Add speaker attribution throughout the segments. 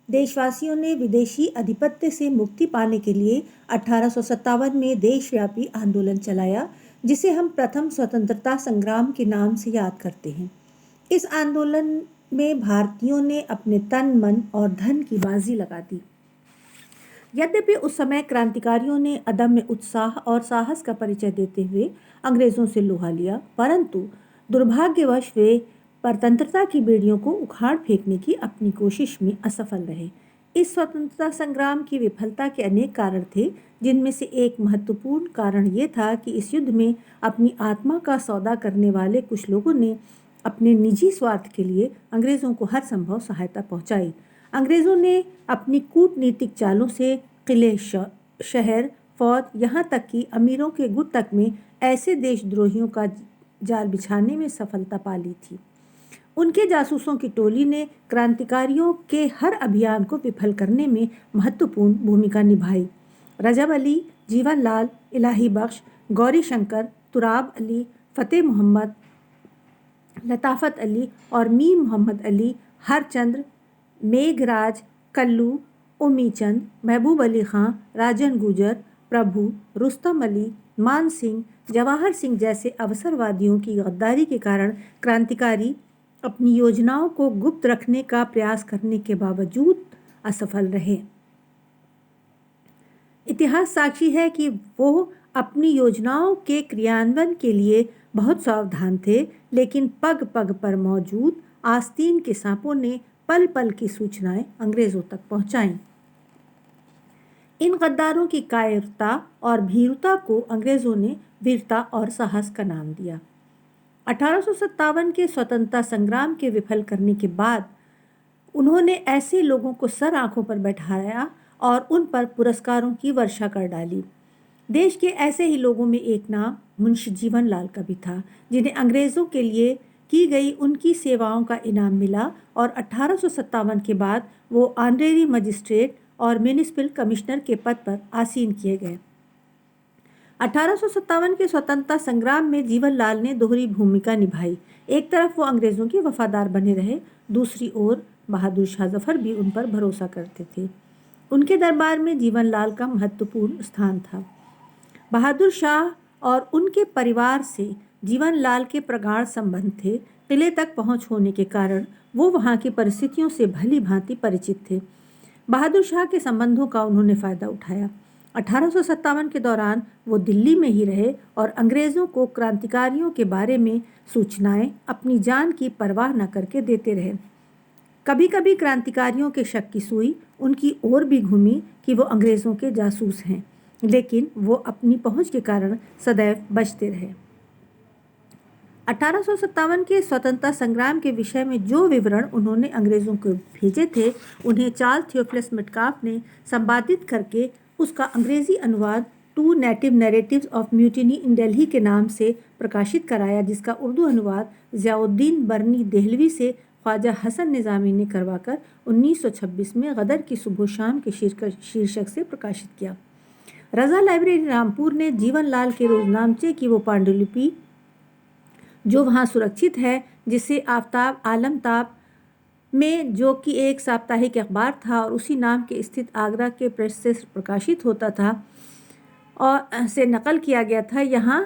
Speaker 1: देशवासियों ने विदेशी आधिपत्य से मुक्ति पाने के लिए 1857 में देशव्यापी आंदोलन चलाया, जिसे हम प्रथम स्वतंत्रता संग्राम के नाम से याद करते हैं। इस आंदोलन में भारतीयों ने अपने तन, मन और धन की बाजी लगा दी। यद्यपि उस समय क्रांतिकारियों ने अदम्य उत्साह और साहस का परिचय देते हुए अंग्रेजों से लोहा लिया, परंतु दुर्भाग्यवश वे परतंत्रता की बेड़ियों को उखाड़ फेंकने की अपनी कोशिश में असफल रहे। इस स्वतंत्रता संग्राम की विफलता के अनेक कारण थे, जिनमें से एक महत्वपूर्ण कारण ये था कि इस युद्ध में अपनी आत्मा का सौदा करने वाले कुछ लोगों ने अपने निजी स्वार्थ के लिए अंग्रेजों को हर संभव सहायता पहुंचाई। अंग्रेजों ने अपनी कूटनीतिक चालों से किले, शहर, फौज, यहाँ तक कि अमीरों के गुट तक में ऐसे देशद्रोहियों का जाल बिछाने में सफलता पा ली थी। उनके जासूसों की टोली ने क्रांतिकारियों के हर अभियान को विफल करने में महत्वपूर्ण भूमिका निभाई। रजब अली, जीवन लाल, इलाही बख्श, गौरी शंकर, तुराब अली, फतेह मोहम्मद, लताफत अली और मीर मोहम्मद अली, हरचंद्र, मेघराज, कल्लू, उमीचंद, महबूब अली खां, राजन गुजर, प्रभु, रुस्तम अली, मान सिंह, जवाहर सिंह जैसे अवसरवादियों की गद्दारी के कारण क्रांतिकारी अपनी योजनाओं को गुप्त रखने का प्रयास करने के बावजूद असफल रहे। इतिहास साक्षी है कि वो अपनी योजनाओं के क्रियान्वयन के लिए बहुत सावधान थे, लेकिन पग पग पर मौजूद आस्तीन के सांपों ने पल पल की सूचनाएं अंग्रेजों तक पहुंचाईं। इन गद्दारों की कायरता और भीरुता को अंग्रेजों ने वीरता और साहस का नाम दिया। 1857 के स्वतंत्रता संग्राम के विफल करने के बाद उन्होंने ऐसे लोगों को सर आंखों पर बैठाया और उन पर पुरस्कारों की वर्षा कर डाली। देश के ऐसे ही लोगों में एक नाम मुंशी जीवन लाल का भी था, जिन्हें अंग्रेजों के लिए की गई उनकी सेवाओं का इनाम मिला और 1857 के बाद वो ऑनरेरी मजिस्ट्रेट और म्युनिसिपल कमिश्नर के पद पर आसीन किए गए। 1857 के स्वतंत्रता संग्राम में जीवन लाल ने दोहरी भूमिका निभाई। एक तरफ वो अंग्रेजों के वफादार बने रहे, दूसरी ओर बहादुर शाह जफर भी उन पर भरोसा करते थे। उनके दरबार में जीवन लाल का महत्वपूर्ण स्थान था। बहादुर शाह और उनके परिवार से जीवन लाल के प्रगाढ़ संबंध थे। किले तक पहुंच होने के कारण वो वहां की परिस्थितियों से भली भांति परिचित थे। बहादुर शाह के संबंधों का उन्होंने फ़ायदा उठाया। 1857 के दौरान वो दिल्ली में ही रहे और अंग्रेज़ों को क्रांतिकारियों के बारे में सूचनाएं अपनी जान की परवाह न करके देते रहे। कभी कभी क्रांतिकारियों के शक की सुई उनकी ओर भी घूमी कि वो अंग्रेज़ों के जासूस हैं, लेकिन वो अपनी पहुंच के कारण सदैव बचते रहे। 1857 के स्वतंत्रता संग्राम के विषय में जो विवरण उन्होंने अंग्रेज़ों को भेजे थे, उन्हें चार्ल्स थियोफिलस मेटकाफ ने संपादित करके उसका अंग्रेज़ी अनुवाद two native narratives of mutiny in Delhi के नाम से प्रकाशित कराया, जिसका उर्दू अनुवाद ज़ियाउद्दीन बरनी देहलवी से ख्वाजा हसन निज़ामी ने करवाकर 1926 में गदर की सुबह शाम के शीर्षक से प्रकाशित किया। रज़ा लाइब्रेरी रामपुर ने जीवन लाल के रोजनामचे की वो पांडुलिपि जो वहाँ सुरक्षित है, जिसे आफ्ताब आलमताब में, जो कि एक साप्ताहिक अखबार था और उसी नाम के स्थित आगरा के प्रेस से प्रकाशित होता था, और से नकल किया गया था। यहाँ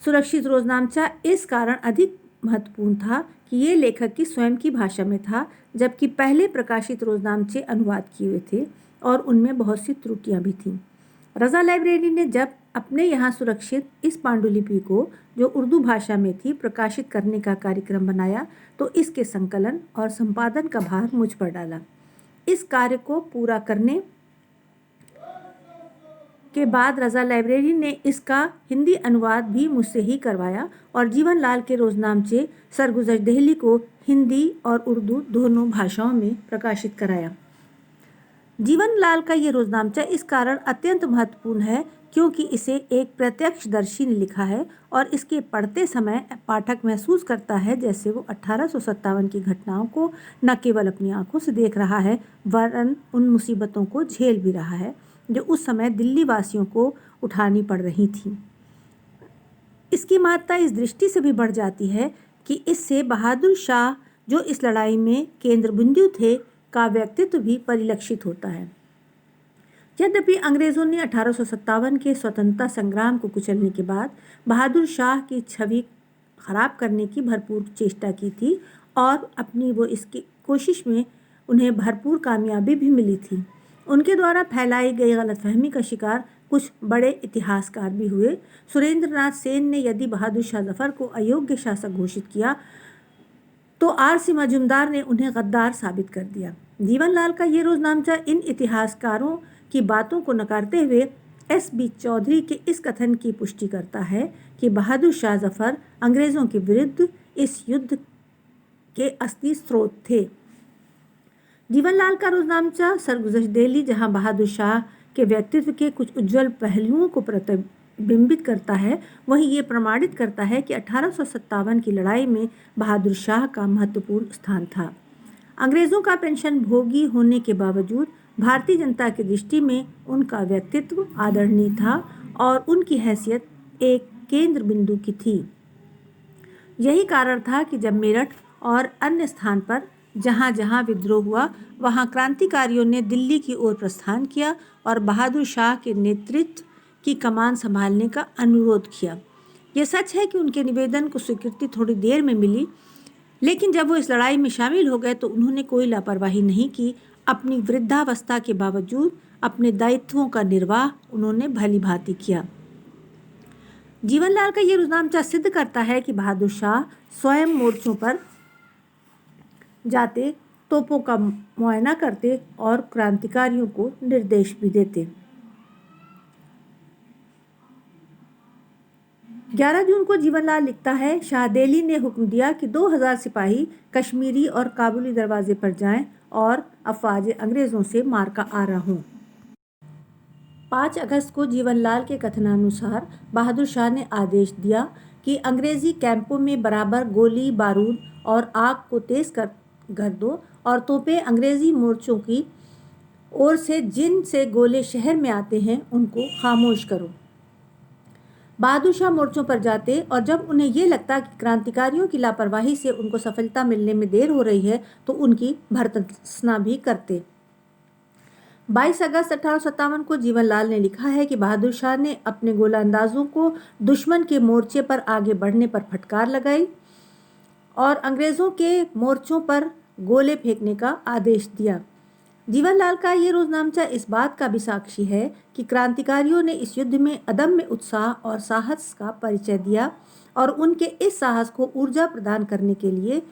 Speaker 1: सुरक्षित रोजनामचा इस कारण अधिक महत्वपूर्ण था कि ये लेखक की स्वयं की भाषा में था, जबकि पहले प्रकाशित रोजनामचे अनुवाद किए हुए थे और उनमें बहुत सी त्रुटियां भी थीं। रज़ा लाइब्रेरी ने जब अपने यहाँ सुरक्षित इस पांडुलिपि को, जो उर्दू भाषा में थी, प्रकाशित करने का कार्यक्रम बनाया, तो इसके संकलन और संपादन का भार मुझ पर डाला। इस कार्य को पूरा करने के बाद रज़ा लाइब्रेरी ने इसका हिंदी अनुवाद भी मुझसे ही करवाया और जीवन लाल के रोजनामचे सरगुज़र दिल्ली को हिंदी और उर्दू दोनों भाषाओं में प्रकाशित कराया। जीवन लाल का ये रोजनामचा इस कारण अत्यंत महत्वपूर्ण है क्योंकि इसे एक प्रत्यक्षदर्शी ने लिखा है और इसके पढ़ते समय पाठक महसूस करता है जैसे वो 1857 की घटनाओं को न केवल अपनी आंखों से देख रहा है, वरन उन मुसीबतों को झेल भी रहा है जो उस समय दिल्ली वासियों को उठानी पड़ रही थी। इसकी महत्ता इस दृष्टि से भी बढ़ जाती है कि इससे बहादुर शाह, जो इस लड़ाई में केंद्र बिंदु थे, का व्यक्तित्व भी परिलक्षित होता है। यद्यपि अंग्रेज़ों ने 1857 के स्वतंत्रता संग्राम को कुचलने के बाद बहादुर शाह की छवि खराब करने की भरपूर चेष्टा की थी और अपनी वो इसकी कोशिश में उन्हें भरपूर कामयाबी भी मिली थी। उनके द्वारा फैलाई गई गलतफहमी का शिकार कुछ बड़े इतिहासकार भी हुए। सुरेंद्रनाथ सेन ने यदि बहादुर शाह जफर को अयोग्य शासक घोषित किया तो आर.सी. मजूमदार ने उन्हें गद्दार साबित कर दिया। जीवनलाल का ये रोजनामचा इन इतिहासकारों की बातों को नकारते हुए S.B. चौधरी के इस कथन की पुष्टि करता है कि बहादुर शाह जफर अंग्रेज़ों के विरुद्ध इस युद्ध के असली स्रोत थे। जीवनलाल का रोजनामचा सरगुज़श्त दिल्ली, जहां बहादुर शाह के व्यक्तित्व के कुछ उज्जवल पहलुओं को प्रतिबिंबित करता है, वहीं ये प्रमाणित करता है कि 1857 की लड़ाई में बहादुर शाह का महत्वपूर्ण स्थान था। अंग्रेज़ों का पेंशन भोगी होने के बावजूद भारतीय जनता की दृष्टि में उनका व्यक्तित्व आदरणीय था और उनकी हैसियत एक केंद्र बिंदु की थी। यही कारण था कि जब मेरठ और अन्य स्थान पर जहाँ जहाँ विद्रोह हुआ, वहाँ क्रांतिकारियों ने दिल्ली की ओर प्रस्थान किया और बहादुर शाह के नेतृत्व की कमान संभालने का अनुरोध किया। यह सच है कि उनके निवेदन को स्वीकृति थोड़ी देर में मिली, लेकिन जब वो इस लड़ाई में शामिल हो गए तो उन्होंने कोई लापरवाही नहीं की। अपनी वृद्धावस्था के बावजूद अपने दायित्वों का निर्वाह उन्होंने भली भांति किया। जीवनलाल का ये रोजनामचा सिद्ध करता है कि बहादुर शाह स्वयं मोर्चों पर जाते, तोपों का मुआयना करते और क्रांतिकारियों को निर्देश भी देते। 11 जून को जीवनलाल लिखता है, शाह दिल्ली ने हुक्म दिया कि 2000 सिपाही कश्मीरी और काबुली दरवाजे पर जाएं और अफवाजें अंग्रेज़ों से मार का आरा हों। 5 अगस्त को जीवनलाल के कथनानुसार बहादुर शाह ने आदेश दिया कि अंग्रेज़ी कैंपों में बराबर गोली बारूद और आग को तेज़ कर दो और तोपें अंग्रेज़ी मोर्चों की ओर से जिन से गोले शहर में आते हैं उनको खामोश करो। बहादुर शाह मोर्चों पर जाते और जब उन्हें ये लगता कि क्रांतिकारियों की लापरवाही से उनको सफलता मिलने में देर हो रही है तो उनकी भर्त्सना भी करते। 22 अगस्त 1857 को जीवनलाल ने लिखा है कि बहादुर शाह ने अपने गोलांदाजों को दुश्मन के मोर्चे पर आगे बढ़ने पर फटकार लगाई और अंग्रेज़ों के मोर्चों पर गोले फेंकने का आदेश दिया। जीवनलाल का ये रोजनामचा इस बात का भी साक्षी है कि क्रांतिकारियों ने इस युद्ध में अदम्य उत्साह और साहस का परिचय दिया और उनके इस साहस को ऊर्जा प्रदान करने के लिए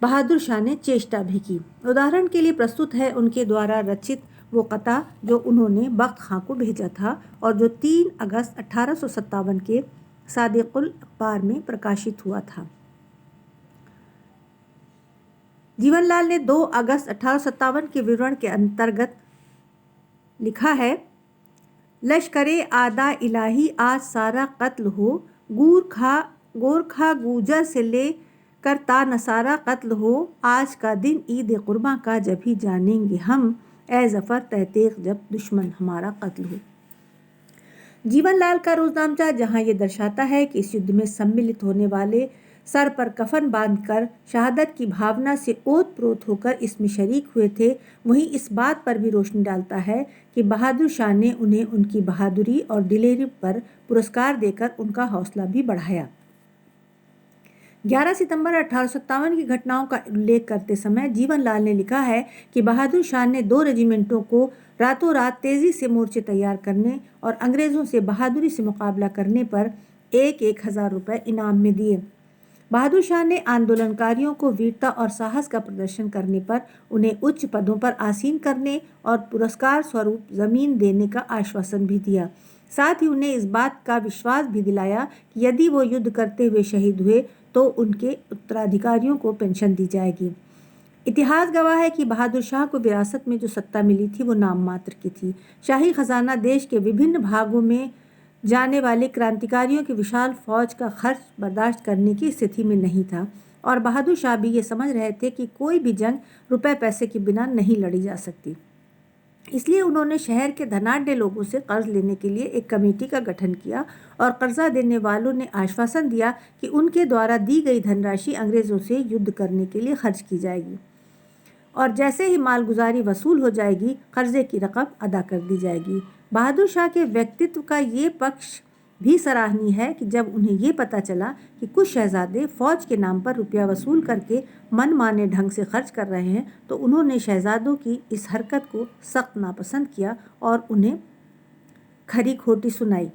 Speaker 1: बहादुर शाह ने चेष्टा भी की। उदाहरण के लिए प्रस्तुत है उनके द्वारा रचित वो कथा जो उन्होंने बख्त खां को भेजा था और जो 3 अगस्त 1857 के सादिकुल अखबार में प्रकाशित हुआ था। जीवनलाल ने 2 अगस्त 1857 के विवरण के अंतर्गत लिखा है, लश्करे आदा इलाही आज सारा कत्ल हो, गोरखा गूजर से ले कर ता नसारा कत्ल हो, आज का दिन ईद कुर्बां का जब ही जानेंगे हम, ए जफ़र तहतीक जब दुश्मन हमारा कत्ल हो। जीवनलाल का रोजनामचा जहाँ ये दर्शाता है कि इस युद्ध में सम्मिलित होने वाले सर पर कफन बांधकर शहादत की भावना से ओत-प्रोत होकर इसमें शरीक हुए थे, वहीं इस बात पर भी रोशनी डालता है कि बहादुर शाह ने उन्हें उनकी बहादुरी और दिलेरी पर पुरस्कार देकर उनका हौसला भी बढ़ाया। 11 सितंबर 1857 की घटनाओं का उल्लेख करते समय जीवनलाल ने लिखा है कि बहादुर शाह ने 2 रेजिमेंटों को रातों रात तेज़ी से मोर्चे तैयार करने और अंग्रेज़ों से बहादुरी से मुकाबला करने पर 1,000 रुपये इनाम में दिए। बहादुर शाह ने आंदोलनकारियों को वीरता और साहस का प्रदर्शन करने पर उन्हें उच्च पदों पर आसीन करने और पुरस्कार स्वरूप ज़मीन देने का आश्वासन भी दिया। साथ ही उन्हें इस बात का विश्वास भी दिलाया कि यदि वो युद्ध करते हुए शहीद हुए तो उनके उत्तराधिकारियों को पेंशन दी जाएगी। इतिहास गवाह है कि बहादुर शाह को विरासत में जो सत्ता मिली थी वो नाम मात्र की थी। शाही खजाना देश के विभिन्न भागों में जाने वाले क्रांतिकारियों की विशाल फौज का खर्च बर्दाश्त करने की स्थिति में नहीं था और बहादुर शाह भी ये समझ रहे थे कि कोई भी जंग रुपए पैसे के बिना नहीं लड़ी जा सकती। इसलिए उन्होंने शहर के धनाढ्य लोगों से कर्ज लेने के लिए एक कमेटी का गठन किया और कर्जा देने वालों ने आश्वासन दिया कि उनके द्वारा दी गई धनराशि अंग्रेज़ों से युद्ध करने के लिए खर्च की जाएगी और जैसे ही मालगुजारी वसूल हो जाएगी कर्जे की रकम अदा कर दी जाएगी। बहादुर शाह के व्यक्तित्व का ये पक्ष भी सराहनीय है कि जब उन्हें ये पता चला कि कुछ शहजादे फौज के नाम पर रुपया वसूल करके मनमाने ढंग से खर्च कर रहे हैं तो उन्होंने शहजादों की इस हरकत को सख्त नापसंद किया और उन्हें खरी खोटी सुनाई।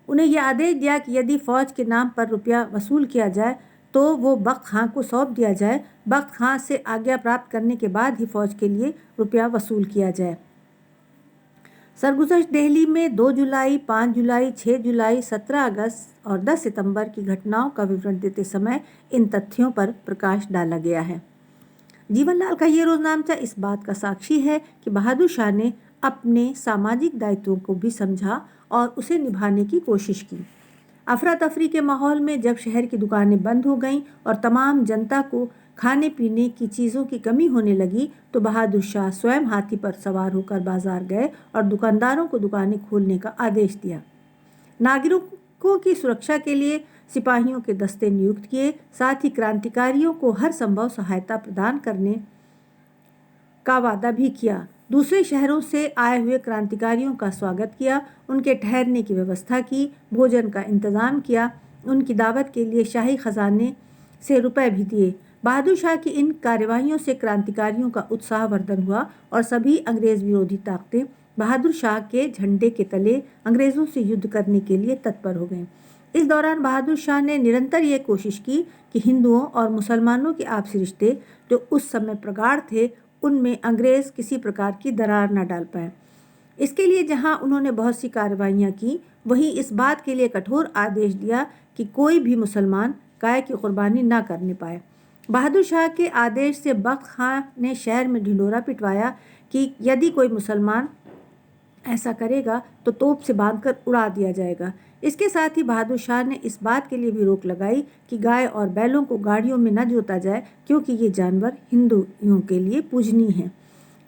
Speaker 1: उन्हें यह आदेश दिया कि यदि फौज के नाम पर रुपया वसूल किया जाए तो वो बख्त खां को सौंप दिया जाए। बख्त खां से आज्ञा प्राप्त करने के बाद ही फौज के लिए रुपया वसूल किया जाए। सरगुज़श्त दिल्ली में 2 जुलाई, 5 जुलाई, 6 जुलाई, 17 अगस्त और 10 सितंबर की घटनाओं का विवरण देते समय इन तथ्यों पर प्रकाश डाला गया है। जीवनलाल का ये रोजनामचा इस बात का साक्षी है कि बहादुर शाह ने अपने सामाजिक दायित्वों को भी समझा और उसे निभाने की कोशिश की। अफरा तफरी के माहौल में जब शहर की दुकानें बंद हो गईं और तमाम जनता को खाने पीने की चीज़ों की कमी होने लगी तो बहादुर शाह स्वयं हाथी पर सवार होकर बाजार गए और दुकानदारों को दुकानें खोलने का आदेश दिया। नागरिकों की सुरक्षा के लिए सिपाहियों के दस्ते नियुक्त किए, साथ ही क्रांतिकारियों को हर संभव सहायता प्रदान करने का वादा भी किया। दूसरे शहरों से आए हुए क्रांतिकारियों का स्वागत किया, उनके ठहरने की व्यवस्था की, भोजन का इंतज़ाम किया, उनकी दावत के लिए शाही खजाने से रुपए भी दिए। बहादुर शाह की इन कार्यवाहियों से क्रांतिकारियों का उत्साहवर्धन हुआ और सभी अंग्रेज विरोधी ताकतें बहादुर शाह के झंडे के तले अंग्रेज़ों से युद्ध करने के लिए तत्पर हो गईं। इस दौरान बहादुर शाह ने निरंतर ये कोशिश की कि हिंदुओं और मुसलमानों के आपसी रिश्ते जो उस समय प्रगाढ़ थे उनमें अंग्रेज़ किसी प्रकार की दरार न डाल पाए। इसके लिए जहां उन्होंने बहुत सी कार्रवाइयाँ की वहीं इस बात के लिए कठोर आदेश दिया कि कोई भी मुसलमान गाय की कुर्बानी न करने पाए। बहादुर शाह के आदेश से बख्त खां ने शहर में ढिंढोरा पिटवाया कि यदि कोई मुसलमान ऐसा करेगा तो तोप से बांधकर उड़ा दिया जाएगा। इसके साथ ही बहादुर शाह ने इस बात के लिए भी रोक लगाई कि गाय और बैलों को गाड़ियों में न जोता जाए क्योंकि ये जानवर हिंदुओं के लिए पूजनीय हैं।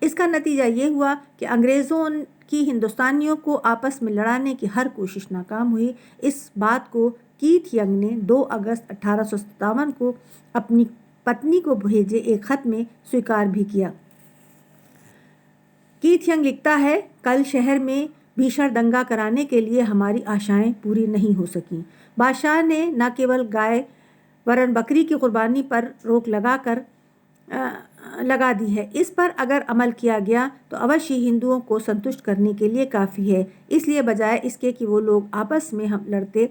Speaker 1: इसका नतीजा ये हुआ कि अंग्रेज़ों की हिंदुस्तानियों को आपस में लड़ाने की हर कोशिश नाकाम हुई। इस बात को कीथ यंग ने 2 अगस्त 1857 को अपनी पत्नी को भेजे एक खत में स्वीकार भी किया। कीथ यंग लिखता है, कल शहर में भीषण दंगा कराने के लिए हमारी आशाएं पूरी नहीं हो सकीं। बादशाह ने न केवल गाय वरन बकरी की कुर्बानी पर रोक लगा दी है। इस पर अगर अमल किया गया तो अवश्य हिंदुओं को संतुष्ट करने के लिए काफ़ी है। इसलिए बजाय इसके कि वो लोग आपस में हम लड़ते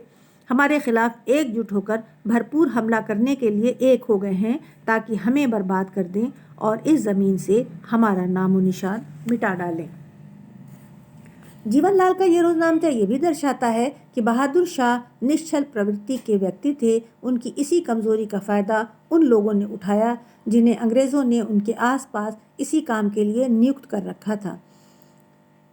Speaker 1: हमारे खिलाफ एकजुट होकर भरपूर हमला करने के लिए एक हो गए हैं ताकि हमें बर्बाद कर दें और इस ज़मीन से हमारा नामो निशान मिटा डालें। जीवनलाल का ये रोजनामचा ये भी दर्शाता है कि बहादुर शाह निश्चल प्रवृत्ति के व्यक्ति थे। उनकी इसी कमज़ोरी का फ़ायदा उन लोगों ने उठाया जिन्हें अंग्रेज़ों ने उनके आसपास इसी काम के लिए नियुक्त कर रखा था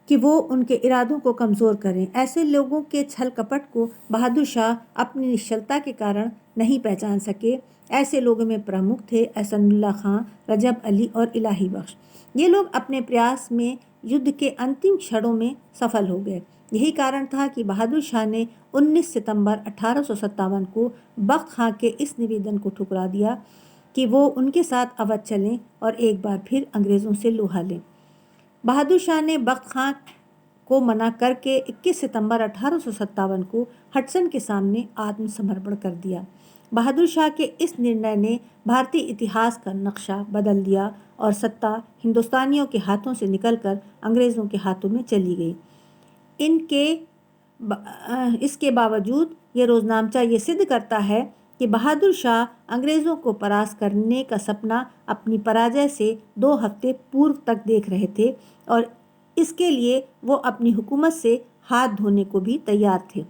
Speaker 1: कि वो उनके इरादों को कमज़ोर करें। ऐसे लोगों के छल कपट को बहादुर शाह अपनी निश्चलता के कारण नहीं पहचान सके। ऐसे लोगों में प्रमुख थे एहसानुल्लाह खां, रजब अली और इलाही बख्श। ये लोग अपने प्रयास में युद्ध के अंतिम क्षणों में सफल हो गए। यही कारण था कि बहादुर शाह ने 19 सितंबर 1857 को बख्त खां के इस निवेदन को ठुकरा दिया कि वो उनके साथ अवध चलें और एक बार फिर अंग्रेज़ों से लोहा लें। बहादुर शाह ने बख्त खां को मना करके 21 सितंबर 1857 को हडसन के सामने आत्मसमर्पण कर दिया। बहादुर शाह के इस निर्णय ने भारतीय इतिहास का नक्शा बदल दिया और सत्ता हिंदुस्तानियों के हाथों से निकलकर अंग्रेज़ों के हाथों में चली गई। इसके बावजूद ये रोजनामचा ये सिद्ध करता है कि बहादुर शाह अंग्रेज़ों को परास्त करने का सपना अपनी पराजय से 2 हफ्ते पूर्व तक देख रहे थे और इसके लिए वो अपनी हुकूमत से हाथ धोने को भी तैयार थे।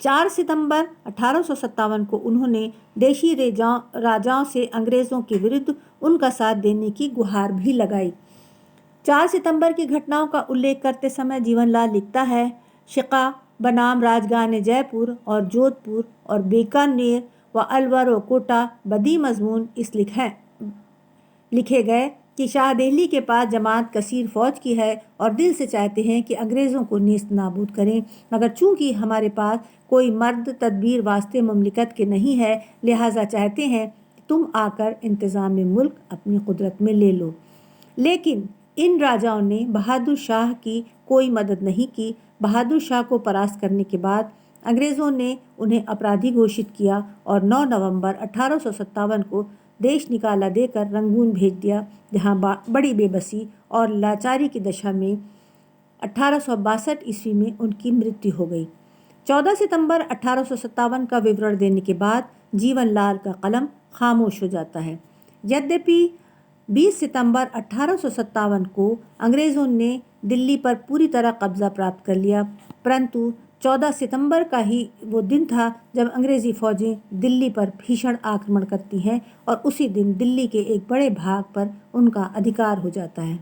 Speaker 1: 4 सितंबर 1857 को उन्होंने देशी राजाओं से अंग्रेज़ों के विरुद्ध उनका साथ देने की गुहार भी लगाई। 4 सितंबर की घटनाओं का उल्लेख करते समय जीवनलाल लिखता है, शिका बनाम राजगाह जयपुर और जोधपुर और बीकानेर व अलवर व कोटा बदी मजमून इस लिखे गए कि शाह दिल्ली के पास जमात कसीर फ़ौज की है और दिल से चाहते हैं कि अंग्रेज़ों को नेस्त नाबूद करें, मगर चूंकि हमारे पास कोई मर्द तदबीर वास्ते मुमलिकत के नहीं है, लिहाजा चाहते हैं तुम आकर इंतज़ाम मुल्क अपनी कुदरत में ले लो। लेकिन इन राजाओं ने बहादुर शाह की कोई मदद नहीं की। बहादुर शाह को परास्त करने के बाद अंग्रेज़ों ने उन्हें अपराधी घोषित किया और 9 नवंबर 1857 को देश निकाला देकर रंगून भेज दिया, जहां बड़ी बेबसी और लाचारी की दशा में 1862 ईस्वी में उनकी मृत्यु हो गई। 14 सितंबर 1857 का विवरण देने के बाद जीवनलाल का कलम खामोश हो जाता है। यद्यपि 20 सितंबर 1857 को अंग्रेज़ों ने दिल्ली पर पूरी तरह कब्जा प्राप्त कर लिया, परंतु 14 सितंबर का ही वो दिन था जब अंग्रेज़ी फ़ौजें दिल्ली पर भीषण आक्रमण करती हैं और उसी दिन दिल्ली के एक बड़े भाग पर उनका अधिकार हो जाता है।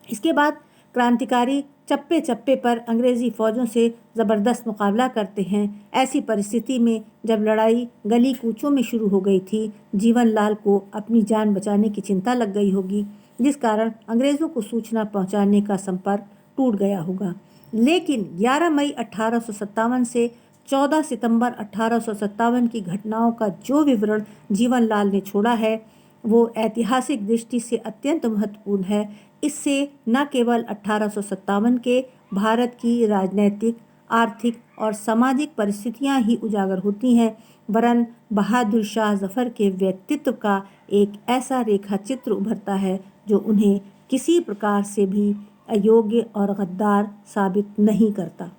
Speaker 1: इसके बाद क्रांतिकारी चप्पे चप्पे पर अंग्रेज़ी फ़ौजों से ज़बरदस्त मुकाबला करते हैं। ऐसी परिस्थिति में जब लड़ाई गली कूचों में शुरू हो गई थी, जीवनलाल को अपनी जान बचाने की चिंता लग गई होगी, जिस कारण अंग्रेज़ों को सूचना पहुंचाने का संपर्क टूट गया होगा। लेकिन 11 मई 1857 से 14 सितंबर 1857 की घटनाओं का जो विवरण जीवनलाल ने छोड़ा है, वो ऐतिहासिक दृष्टि से अत्यंत महत्वपूर्ण है। इससे न केवल 1857 के भारत की राजनैतिक, आर्थिक और सामाजिक परिस्थितियां ही उजागर होती हैं, वरन बहादुर शाह जफ़र के व्यक्तित्व का एक ऐसा रेखा चित्र उभरता है जो उन्हें किसी प्रकार से भी अयोग्य और गद्दार साबित नहीं करता।